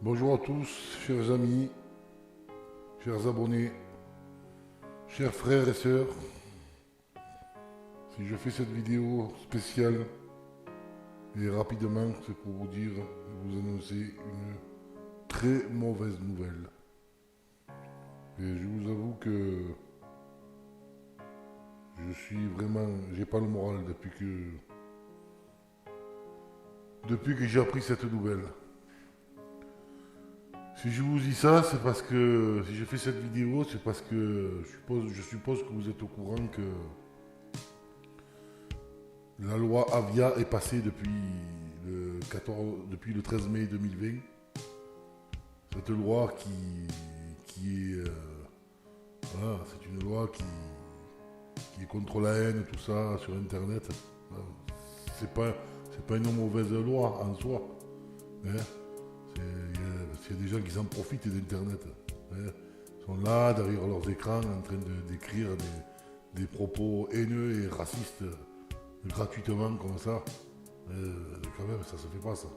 Bonjour à tous, chers amis, chers abonnés, chers frères et sœurs. Si je fais cette vidéo spéciale et rapidement, c'est pour vous dire, vous annoncer une très mauvaise nouvelle. Et je vous avoue que j'ai pas le moral depuis que j'ai appris cette nouvelle. Si je vous dis ça, c'est parce que, si je fais cette vidéo, c'est parce que je suppose que vous êtes au courant que la loi Avia est passée depuis le 13 mai 2020. Cette loi qui est, voilà, c'est une loi qui est contre la haine, tout ça, sur Internet. C'est pas une mauvaise loi en soi. Hein. Il y a des gens qui s'en profitent d'Internet. Hein. Ils sont là, derrière leurs écrans, en train d'écrire des propos haineux et racistes gratuitement comme ça. Quand même, ça se fait pas ça.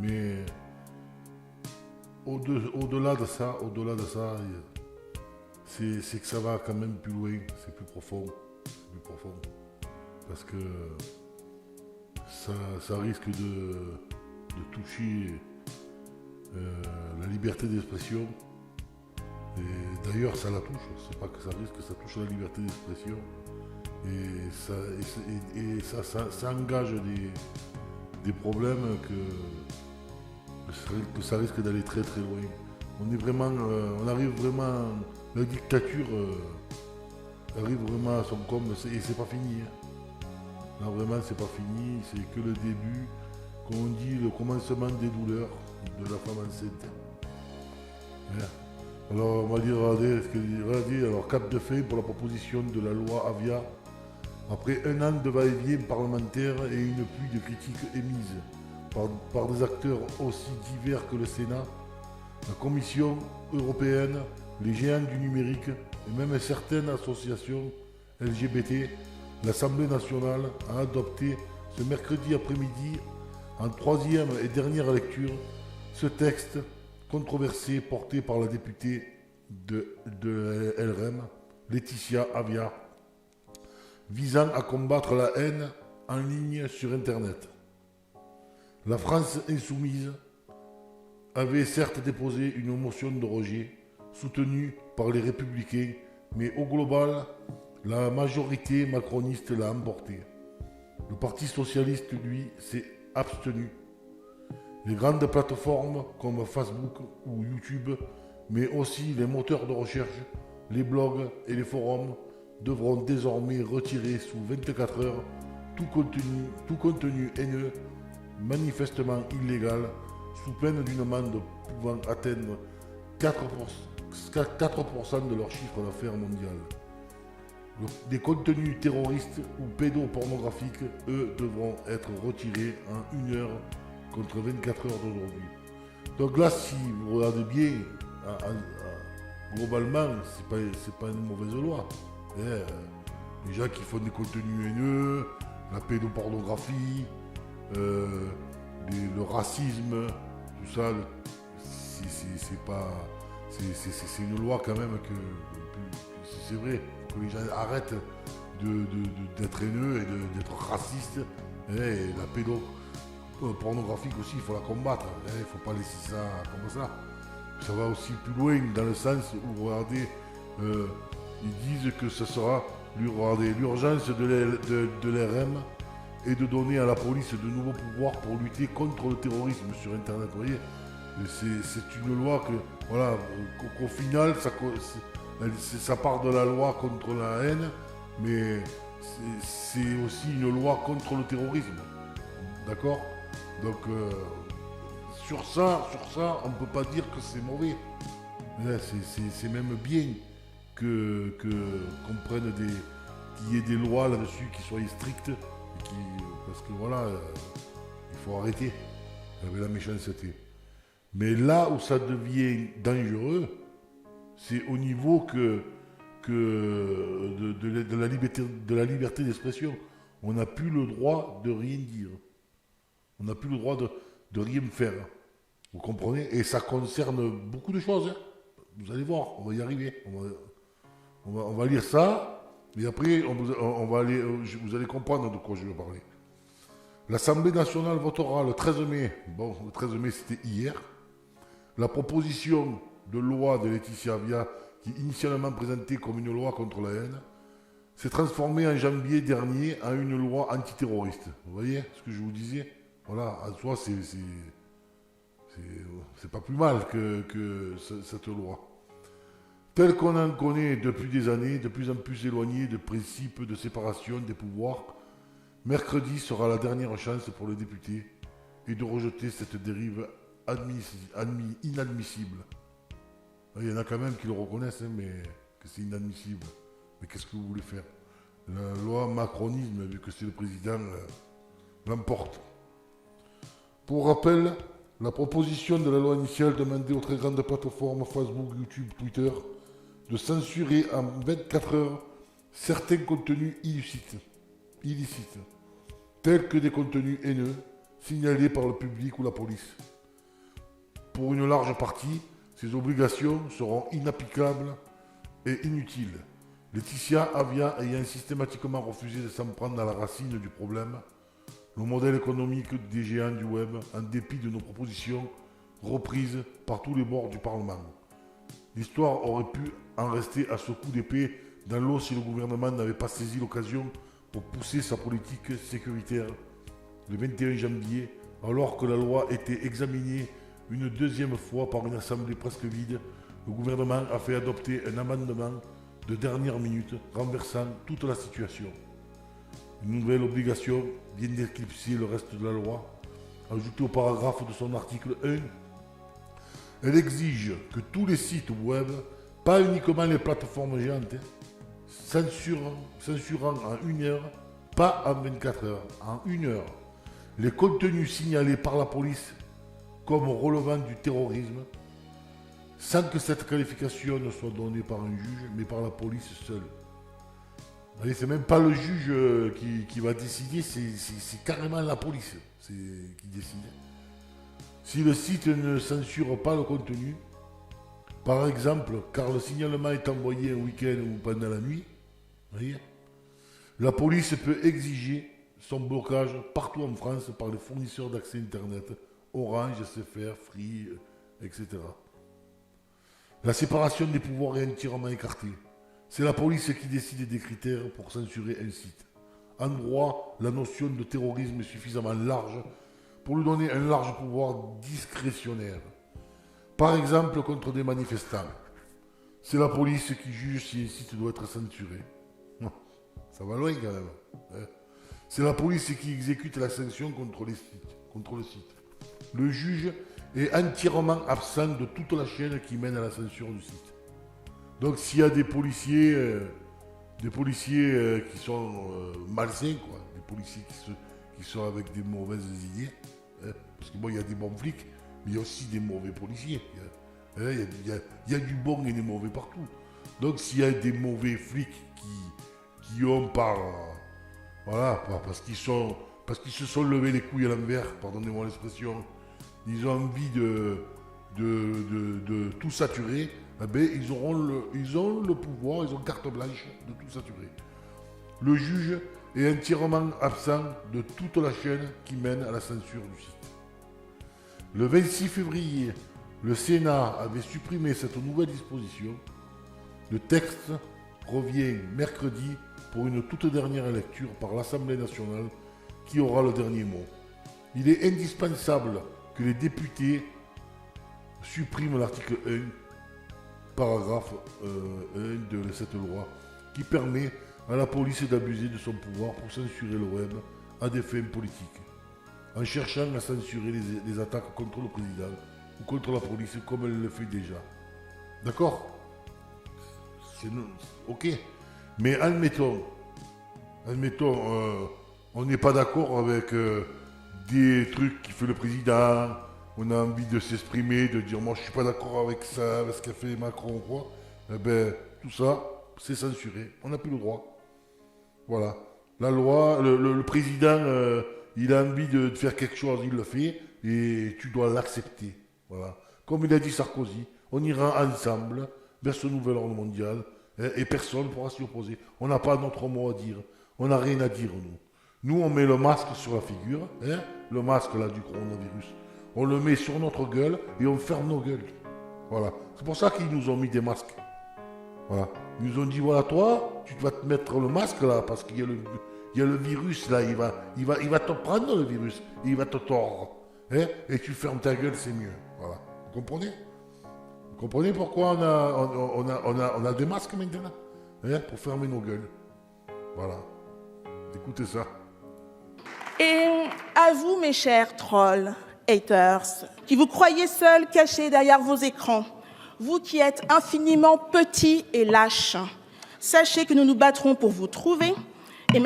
Mais au-delà de ça, c'est que ça va quand même plus loin, c'est plus profond. Parce que ça risque de toucher la liberté d'expression. Et d'ailleurs, ça la touche. C'est pas que ça risque, ça touche la liberté d'expression. Et ça engage des problèmes que ça risque d'aller très très loin. On arrive vraiment, la dictature arrive vraiment à son comble et c'est pas fini. Hein. Là vraiment c'est pas fini, c'est que le début, comme on dit, le commencement des douleurs de la femme enceinte. Ouais. Alors on va dire, regardez, alors cap de fait pour la proposition de la loi Avia. Après un an de va-et-vient parlementaire et une pluie de critiques émises par des acteurs aussi divers que le Sénat, la Commission européenne, les géants du numérique et même certaines associations LGBT, l'Assemblée nationale a adopté ce mercredi après-midi, en troisième et dernière lecture, ce texte controversé porté par la députée de LRM, Laetitia Avia, visant à combattre la haine en ligne sur Internet. La France insoumise avait certes déposé une motion de rejet soutenue par les Républicains, mais au global, la majorité macroniste l'a emporté. Le Parti socialiste, lui, s'est abstenu. Les grandes plateformes comme Facebook ou YouTube, mais aussi les moteurs de recherche, les blogs et les forums devront désormais retirer sous 24 heures tout contenu haineux, manifestement illégal, sous peine d'une amende pouvant atteindre 4% de leur chiffre d'affaires mondial. Des contenus terroristes ou pédopornographiques, eux, devront être retirés en 1 heure contre 24 heures d'aujourd'hui. Donc là, si vous regardez bien, globalement, c'est pas une mauvaise loi. Les gens qui font des contenus haineux, la pédopornographie, le racisme, tout ça, c'est une loi quand même c'est vrai que les gens arrêtent d'être haineux et d'être racistes. Et la pédopornographique aussi, il faut la combattre. Il ne faut pas laisser ça comme ça. Ça va aussi plus loin dans le sens où, regardez, ils disent que ce sera l'urgence de l'RM et de donner à la police de nouveaux pouvoirs pour lutter contre le terrorisme sur Internet. Vous voyez, c'est une loi que, voilà, qu'au final, ça part de la loi contre la haine, mais c'est aussi une loi contre le terrorisme. D'accord? Donc, sur ça, on ne peut pas dire que c'est mauvais. C'est même bien qu'on prenne qu'il y ait des lois là-dessus qui soient strictes, parce que voilà, il faut arrêter avec la méchanceté. Mais là où ça devient dangereux, c'est au niveau de la liberté d'expression. On n'a plus le droit de rien dire. On n'a plus le droit de rien faire. Vous comprenez? Et ça concerne beaucoup de choses, hein. Vous allez voir, on va y arriver. On va lire ça, et après, on va aller, vous allez comprendre de quoi je vais parler. L'Assemblée nationale votera le 13 mai, bon, le 13 mai c'était hier, la proposition de loi de Laetitia Avia, qui initialement présentée comme une loi contre la haine, s'est transformée en janvier dernier en une loi antiterroriste. Vous voyez ce que je vous disais? Voilà, en soi, c'est pas plus mal que cette loi. Telle qu'on en connaît depuis des années, de plus en plus éloignée du principe de séparation des pouvoirs, mercredi sera la dernière chance pour les députés et de rejeter cette dérive inadmissible. Il y en a quand même qui le reconnaissent, hein, mais que c'est inadmissible. Mais qu'est-ce que vous voulez faire? La loi macronisme, vu que c'est le président, l'emporte. Pour rappel, la proposition de la loi initiale demandait aux très grandes plateformes Facebook, YouTube, Twitter de censurer en 24 heures certains contenus illicites, tels que des contenus haineux signalés par le public ou la police. Pour une large partie, ces obligations seront inapplicables et inutiles. Laetitia Avia ayant systématiquement refusé de s'en prendre à la racine du problème, le modèle économique des géants du web, en dépit de nos propositions reprises par tous les bords du Parlement. L'histoire aurait pu en rester à ce coup d'épée dans l'eau si le gouvernement n'avait pas saisi l'occasion pour pousser sa politique sécuritaire le 21 janvier, alors que la loi était examinée une deuxième fois par une assemblée presque vide. Le gouvernement a fait adopter un amendement de dernière minute renversant toute la situation. Une nouvelle obligation vient d'éclipser le reste de la loi, ajoutée au paragraphe de son article 1. Elle exige que tous les sites web, pas uniquement les plateformes géantes, censurant en 1 heure, pas en 24 heures, en 1 heure, les contenus signalés par la police comme relevant du terrorisme, sans que cette qualification ne soit donnée par un juge, mais par la police seule. Vous voyez, c'est même pas le juge qui va décider, c'est carrément la police qui décide. Si le site ne censure pas le contenu, par exemple, car le signalement est envoyé un week-end ou pendant la nuit, voyez, la police peut exiger son blocage partout en France par les fournisseurs d'accès Internet, Orange, SFR, Free, etc. La séparation des pouvoirs est entièrement écartée. C'est la police qui décide des critères pour censurer un site. En droit, la notion de terrorisme est suffisamment large pour lui donner un large pouvoir discrétionnaire. Par exemple, contre des manifestants. C'est la police qui juge si un site doit être censuré. Ça va loin quand même. C'est la police qui exécute la sanction contre le site. Le juge est entièrement absent de toute la chaîne qui mène à la censure du site. Donc s'il y a des policiers qui sont malsains, quoi, des policiers qui sont avec des mauvaises idées, parce que bon, il y a des bons flics, mais il y a aussi des mauvais policiers. Il y a du bon et des mauvais partout. Donc s'il y a des mauvais flics qui ont parce qu'ils se sont levés les couilles à l'envers, pardonnez-moi l'expression, ils ont envie de tout saturer, eh bien, ils ont le pouvoir, ils ont carte blanche de tout saturer. Le juge est entièrement absent de toute la chaîne qui mène à la censure du site. Le 26 février, le Sénat avait supprimé cette nouvelle disposition. Le texte revient mercredi pour une toute dernière lecture par l'Assemblée nationale qui aura le dernier mot. Il est indispensable que les députés suppriment l'article 1, paragraphe 1 de cette loi, qui permet à la police d'abuser de son pouvoir pour censurer le web à des fins politiques, en cherchant à censurer les attaques contre le président ou contre la police comme elle le fait déjà. D'accord? Ok. Mais admettons, on n'est pas d'accord avec des trucs qu'il fait le président, on a envie de s'exprimer, de dire moi je suis pas d'accord avec ça, avec ce qu'a fait Macron ou quoi, eh ben tout ça, c'est censuré, on n'a plus le droit. Voilà. La loi, le président, il a envie de faire quelque chose, il le fait, et tu dois l'accepter. Voilà. Comme il a dit Sarkozy, on ira ensemble vers ce nouvel ordre mondial et personne ne pourra s'y opposer. On n'a pas notre mot à dire. On n'a rien à dire, nous. Nous, on met le masque sur la figure, le masque là du coronavirus. On le met sur notre gueule et on ferme nos gueules. Voilà. C'est pour ça qu'ils nous ont mis des masques. Voilà. Ils nous ont dit, voilà, toi, tu vas te mettre le masque là, parce qu'il y a le virus là, il va te prendre le virus, il va te tordre. Et tu fermes ta gueule, c'est mieux. Voilà. Vous comprenez? Vous comprenez pourquoi on a des masques maintenant? Pour fermer nos gueules. Voilà. Écoutez ça. Et à vous, mes chers trolls, haters, qui vous croyez seuls cachés derrière vos écrans, vous qui êtes infiniment petits et lâches, sachez que nous nous battrons pour vous trouver et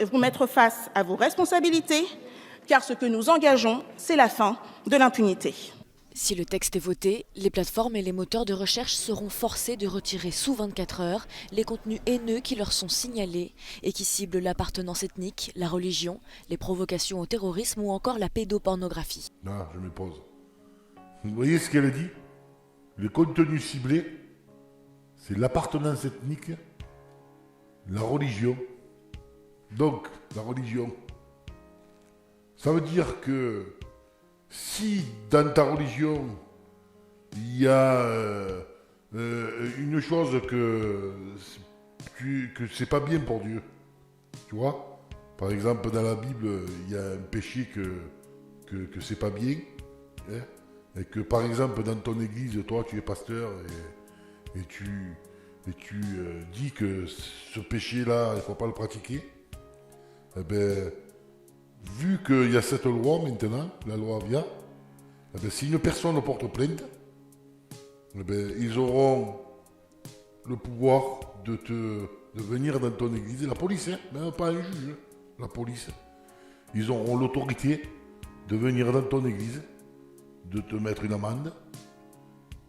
vous mettre face à vos responsabilités, car ce que nous engageons, c'est la fin de l'impunité. Si le texte est voté, les plateformes et les moteurs de recherche seront forcés de retirer sous 24 heures les contenus haineux qui leur sont signalés et qui ciblent l'appartenance ethnique, la religion, les provocations au terrorisme ou encore la pédopornographie. Là, je me pose. Vous voyez ce qu'elle dit? Les contenus ciblés, c'est l'appartenance ethnique, la religion. Donc, la religion, ça veut dire que si dans ta religion, il y a une chose que c'est pas bien pour Dieu, tu vois, par exemple dans la Bible, il y a un péché que c'est pas bien, et que par exemple dans ton église, toi tu es pasteur et tu dis que ce péché-là, il ne faut pas le pratiquer, eh bien, vu qu'il y a cette loi maintenant, la loi Avia, eh bien, si une personne porte plainte, eh bien, ils auront le pouvoir de venir dans ton église, la police, même pas un juge, la police. Ils auront l'autorité de venir dans ton église, de te mettre une amende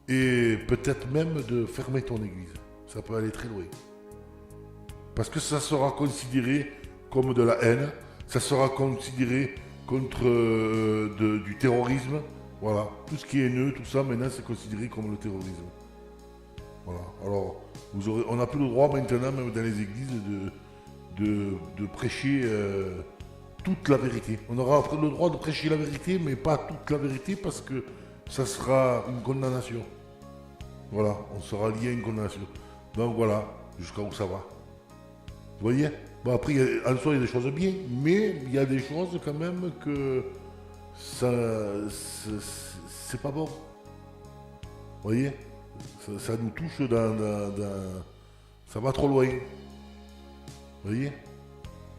et peut-être même de fermer ton église. Ça peut aller très loin. Parce que ça sera considéré comme de la haine, ça sera considéré contre du terrorisme. Voilà, tout ce qui est haineux, tout ça, maintenant c'est considéré comme le terrorisme. Voilà, alors on n'a plus le droit maintenant, même dans les églises, de prêcher toute la vérité. On aura le droit de prêcher la vérité, mais pas toute la vérité, parce que ça sera une condamnation. Voilà, on sera lié à une condamnation. Donc voilà, jusqu'à où ça va. Vous voyez? Bon, après, en soi, il y a des choses bien, mais il y a des choses quand même que ça, c'est pas bon. Vous voyez? Ça nous touche ça va trop loin. Vous voyez?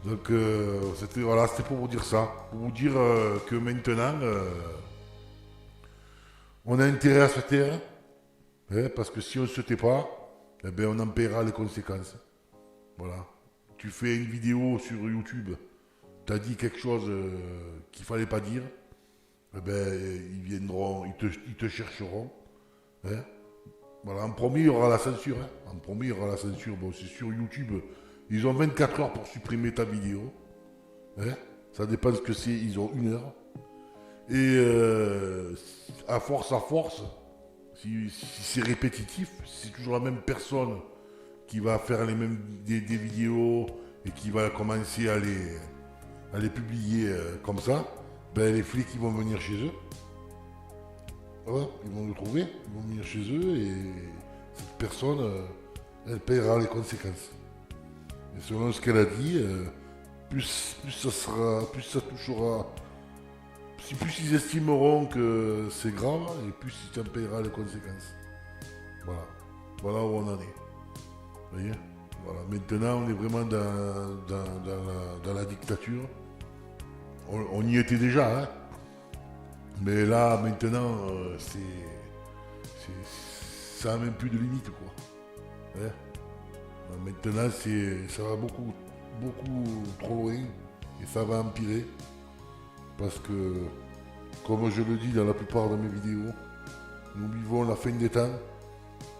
Donc, c'était pour vous dire ça. Pour vous dire que maintenant, on a intérêt à se taire, parce que si on ne se tait pas, eh ben, on en paiera les conséquences. Voilà. Tu fais une vidéo sur YouTube, tu as dit quelque chose qu'il fallait pas dire, eh ben, ils viendront, ils te chercheront. Voilà, en premier, il y aura la censure. En premier, il y aura la censure. Bon, c'est sur YouTube. Ils ont 24 heures pour supprimer ta vidéo. Ça dépend ce que c'est. Ils ont 1 heure. Et à force, si c'est répétitif, si c'est toujours la même personne qui va faire des vidéos et qui va commencer à les publier comme ça, ben les flics ils vont venir chez eux. Voilà, ils vont le trouver, ils vont venir chez eux et cette personne, elle paiera les conséquences. Et selon ce qu'elle a dit, plus ça touchera, plus ils estimeront que c'est grave et plus tu en paieras les conséquences. Voilà où on en est. Vous voyez? Voilà. Maintenant, on est vraiment dans la dictature. On y était déjà, hein. Mais là, maintenant, ça n'a même plus de limite, quoi. Maintenant, ça va beaucoup trop loin et ça va empirer. Parce que, comme je le dis dans la plupart de mes vidéos, nous vivons la fin des temps.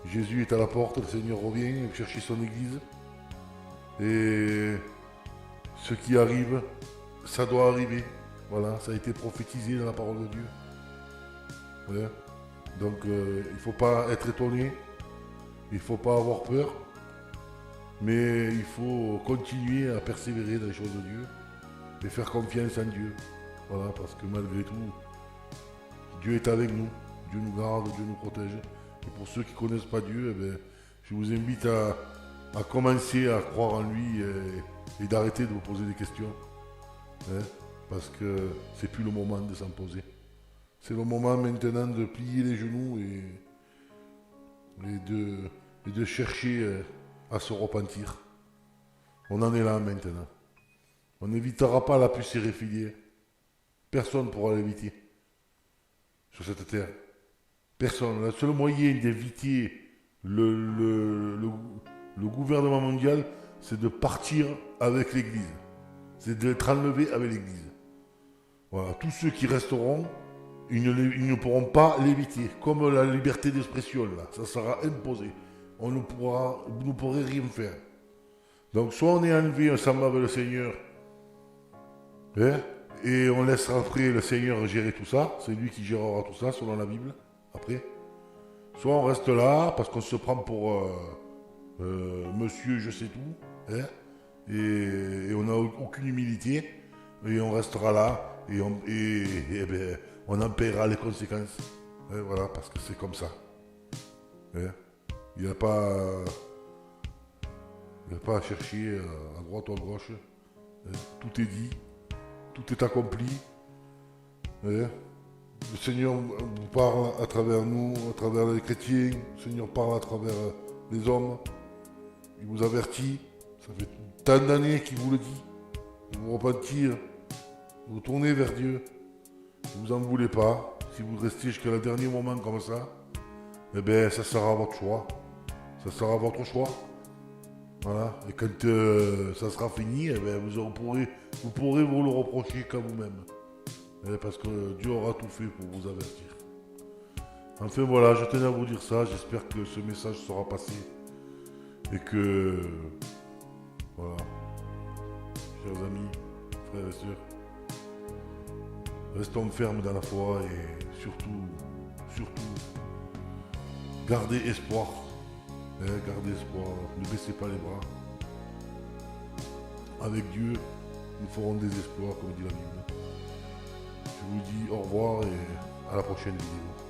Jésus est à la porte, le Seigneur revient chercher son église. Et ce qui arrive, ça doit arriver. Voilà, ça a été prophétisé dans la parole de Dieu. Voilà. Donc il ne faut pas être étonné, il ne faut pas avoir peur, mais il faut continuer à persévérer dans les choses de Dieu et faire confiance en Dieu. Voilà, parce que malgré tout, Dieu est avec nous, Dieu nous garde, Dieu nous protège. Et pour ceux qui ne connaissent pas Dieu, eh bien, je vous invite à commencer à croire en lui et d'arrêter de vous poser des questions. Hein, parce que c'est plus le moment de s'en poser. C'est le moment maintenant de plier les genoux et de chercher à se repentir. On en est là maintenant. On n'évitera pas la puce irréfiliée. Personne ne pourra l'éviter sur cette terre. Personne. Le seul moyen d'éviter le gouvernement mondial, c'est de partir avec l'Église. C'est d'être enlevé avec l'Église. Voilà. Tous ceux qui resteront, ils ne pourront pas l'éviter. Comme la liberté d'expression, là. Ça sera imposé. On ne pourra rien faire. Donc soit on est enlevé, on s'en va avec le Seigneur, hein, et on laisse rentrer le Seigneur gérer tout ça. C'est lui qui gérera tout ça, selon la Bible, après. Soit on reste là, parce qu'on se prend pour monsieur je sais tout, hein, et on n'a aucune humilité, et on restera là, et ben, on en paiera les conséquences. Hein, voilà, parce que c'est comme ça. Hein. Il n'y a pas à chercher à droite ou à gauche. Hein. Tout est dit, tout est accompli. Hein. Le Seigneur vous parle à travers nous, à travers les chrétiens. Le Seigneur parle à travers les hommes. Il vous avertit. Ça fait tant d'années qu'il vous le dit. De vous repentir, de vous tourner vers Dieu. Ne vous en voulez pas. Si vous restez jusqu'à le dernier moment comme ça, eh bien, ça sera votre choix. Ça sera votre choix. Voilà. Et quand ça sera fini, eh bien, vous pourrez vous le reprocher qu'à vous-même. Parce que Dieu aura tout fait pour vous avertir. Enfin voilà, je tenais à vous dire ça. J'espère que ce message sera passé. Et que... Voilà. Chers amis, frères et sœurs, restons fermes dans la foi et surtout, gardez espoir. Gardez espoir. Ne baissez pas les bras. Avec Dieu, nous ferons des exploits, comme dit la Bible. Je vous dis au revoir et à la prochaine vidéo.